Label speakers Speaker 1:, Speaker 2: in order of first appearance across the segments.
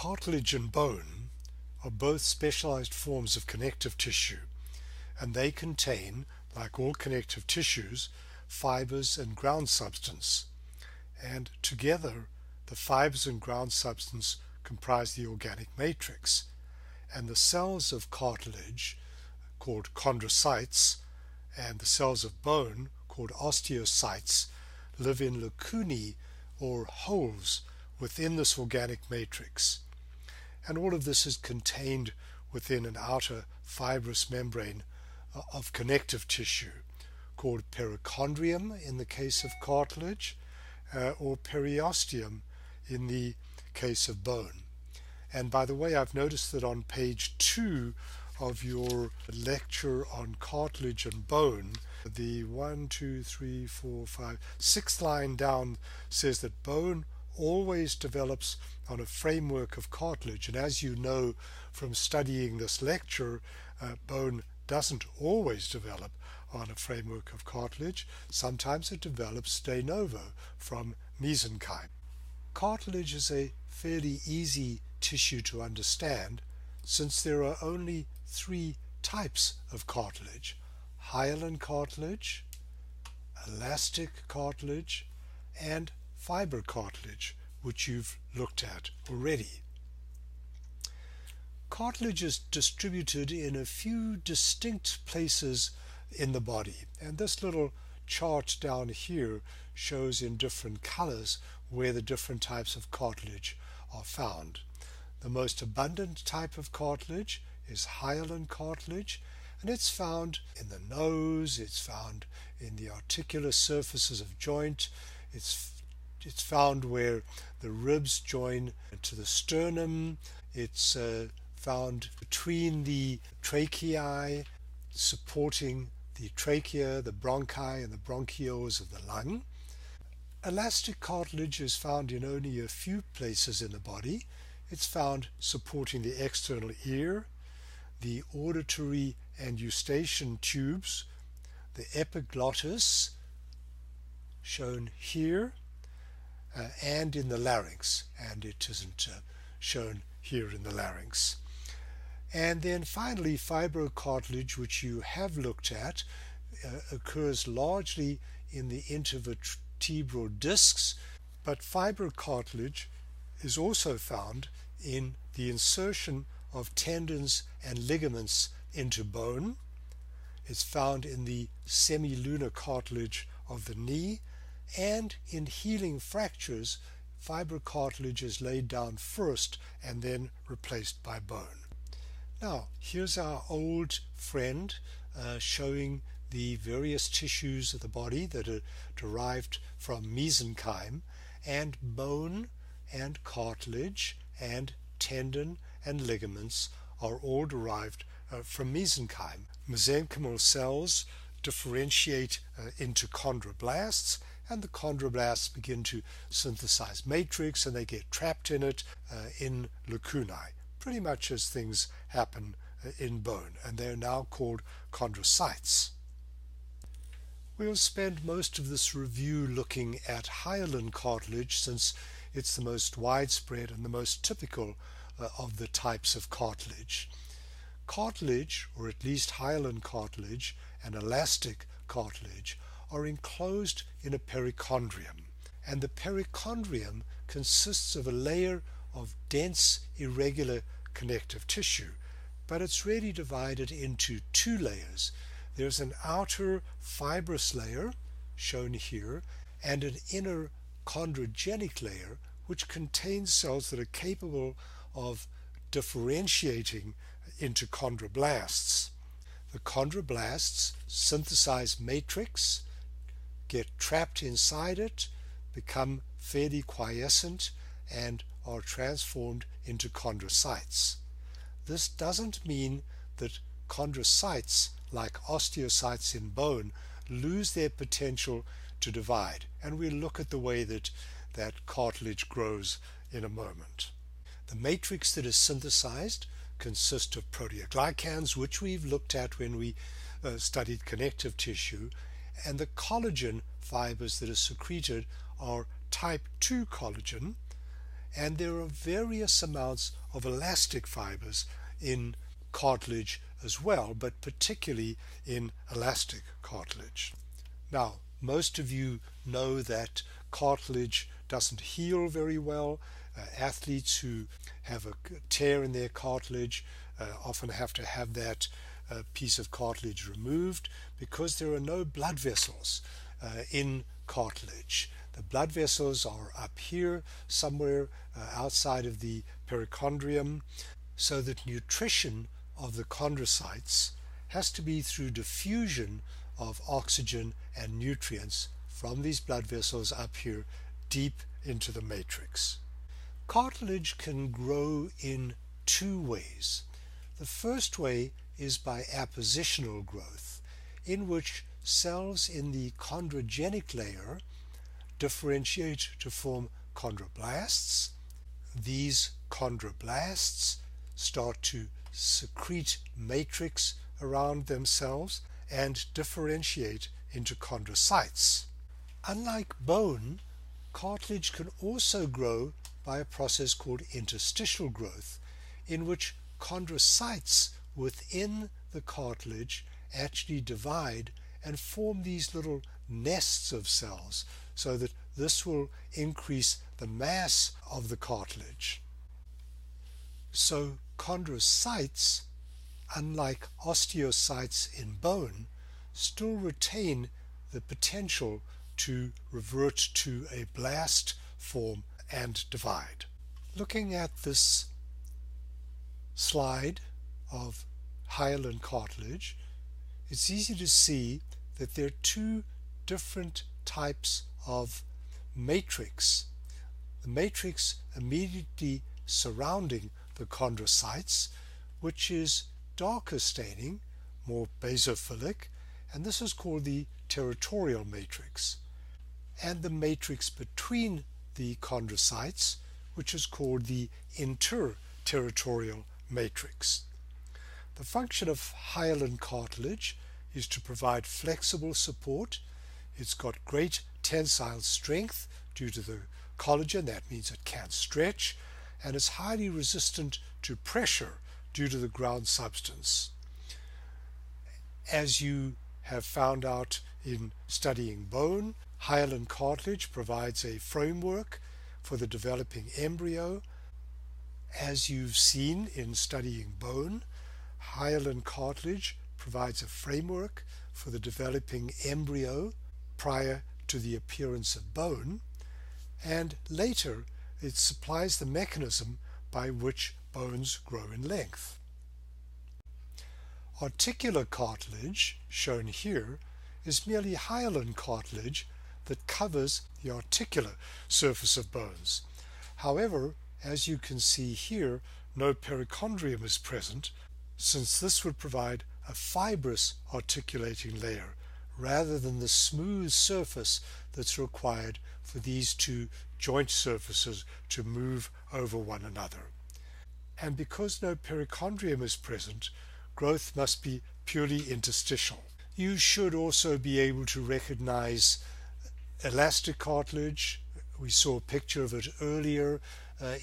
Speaker 1: Cartilage and bone are both specialized forms of connective tissue, and they contain, like all connective tissues, fibers and ground substance. And together, the fibers and ground substance comprise the organic matrix. And the cells of cartilage, called chondrocytes, and the cells of bone, called osteocytes, live in lacunae or holes within this organic matrix. And all of this is contained within an outer fibrous membrane of connective tissue called perichondrium in the case of cartilage, or periosteum in the case of bone. And by the way, I've noticed that on page 2 of your lecture on cartilage and bone, the 6th line down says that bone always develops on a framework of cartilage. And as you know from studying this lecture, bone doesn't always develop on a framework of cartilage. Sometimes it develops de novo from mesenchyme. Cartilage is a fairly easy tissue to understand, since there are only 3 types of cartilage: hyaline cartilage, elastic cartilage, and fiber cartilage, which you've looked at already. Cartilage is distributed in a few distinct places in the body, and this little chart down here shows in different colors where the different types of cartilage are found. The most abundant type of cartilage is hyaline cartilage, and it's found in the nose, it's found in the articular surfaces of joint, it's found where the ribs join to the sternum, it's found between the tracheae, supporting the trachea, the bronchi, and the bronchioles of the lung. Elastic cartilage is found in only a few places in the body. It's found supporting the external ear, the auditory and eustachian tubes, the epiglottis, shown here, and in the larynx, and it isn't shown here in the larynx. And then finally, fibrocartilage, which you have looked at, occurs largely in the intervertebral discs, but fibrocartilage is also found in the insertion of tendons and ligaments into bone. It's found in the semilunar cartilage of the knee, and in healing fractures, fibrocartilage is laid down first and then replaced by bone. Now, here's our old friend showing the various tissues of the body that are derived from mesenchyme, and bone and cartilage and tendon and ligaments are all derived from mesenchyme. Mesenchymal cells differentiate into chondroblasts, and the chondroblasts begin to synthesize matrix, and they get trapped in it in lacunae, pretty much as things happen in bone, and they're now called chondrocytes. We'll spend most of this review looking at hyaline cartilage, since it's the most widespread and the most typical of the types of cartilage. Cartilage, or at least hyaline cartilage, and elastic cartilage are enclosed in a perichondrium, and the perichondrium consists of a layer of dense, irregular connective tissue, but it's really divided into 2 layers. There's an outer fibrous layer, shown here, and an inner chondrogenic layer, which contains cells that are capable of differentiating into chondroblasts. The chondroblasts synthesize matrix, get trapped inside it, become fairly quiescent, and are transformed into chondrocytes. This doesn't mean that chondrocytes, like osteocytes in bone, lose their potential to divide, and we'll look at the way that cartilage grows in a moment. The matrix that is synthesized consists of proteoglycans, which we've looked at when we studied connective tissue, and the collagen fibers that are secreted are type 2 collagen, and there are various amounts of elastic fibers in cartilage as well, but particularly in elastic cartilage. Now, most of you know that cartilage doesn't heal very well. Athletes who have a tear in their cartilage often have to have that piece of cartilage removed because there are no blood vessels in cartilage. The blood vessels are up here somewhere outside of the perichondrium, so that nutrition of the chondrocytes has to be through diffusion of oxygen and nutrients from these blood vessels up here deep into the matrix. Cartilage can grow in two ways. The first way is by appositional growth, in which cells in the chondrogenic layer differentiate to form chondroblasts. These chondroblasts start to secrete matrix around themselves and differentiate into chondrocytes. Unlike bone, cartilage can also grow by a process called interstitial growth, in which chondrocytes within the cartilage actually divide and form these little nests of cells, so that this will increase the mass of the cartilage. So chondrocytes, unlike osteocytes in bone, still retain the potential to revert to a blast form and divide. Looking at this slide of hyaline cartilage, it's easy to see that there are two different types of matrix. The matrix immediately surrounding the chondrocytes, which is darker staining, more basophilic, and this is called the territorial matrix, and the matrix between the chondrocytes, which is called the interterritorial matrix. The function of hyaline cartilage is to provide flexible support. It's got great tensile strength due to the collagen. That means it can stretch, and it's highly resistant to pressure due to the ground substance. As you have found out in studying bone, hyaline cartilage provides a framework for the developing embryo. As you've seen in studying bone, hyaline cartilage provides a framework for the developing embryo prior to the appearance of bone, and later it supplies the mechanism by which bones grow in length. Articular cartilage, shown here, is merely hyaline cartilage that covers the articular surface of bones. However, as you can see here, no perichondrium is present, since this would provide a fibrous articulating layer rather than the smooth surface that's required for these two joint surfaces to move over one another. And because no perichondrium is present, growth must be purely interstitial. You should also be able to recognize elastic cartilage. We saw a picture of it earlier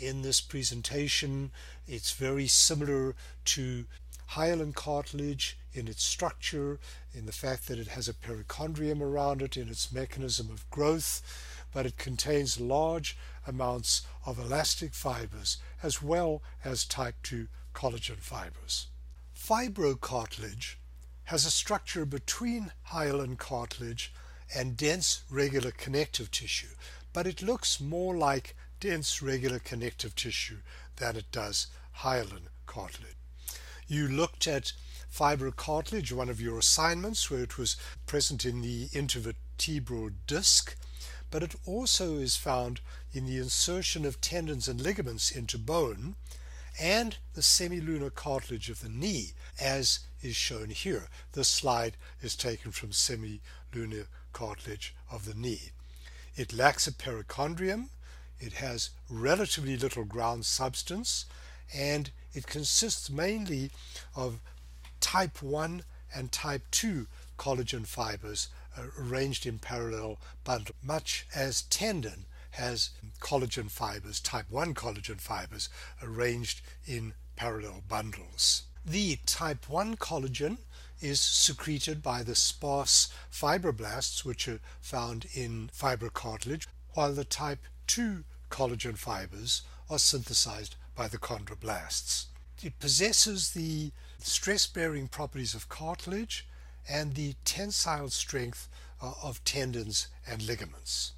Speaker 1: in this presentation. It's very similar to hyaline cartilage in its structure, in the fact that it has a perichondrium around it in its mechanism of growth, but it contains large amounts of elastic fibers as well as type 2 collagen fibers. Fibrocartilage has a structure between hyaline cartilage and dense regular connective tissue, but it looks more like dense regular connective tissue than it does hyaline cartilage. You looked at fibrocartilage, one of your assignments, where it was present in the intervertebral disc, but it also is found in the insertion of tendons and ligaments into bone and the semilunar cartilage of the knee, as is shown here. This slide is taken from semilunar cartilage of the knee. It lacks a perichondrium, it has relatively little ground substance, and it consists mainly of type 1 and type 2 collagen fibers arranged in parallel bundles, much as tendon has collagen fibers, type 1 collagen fibers, arranged in parallel bundles. The type 1 collagen is secreted by the sparse fibroblasts, which are found in fibrocartilage, while the type 2 collagen fibers are synthesized by the chondroblasts. It possesses the stress-bearing properties of cartilage and the tensile strength of tendons and ligaments.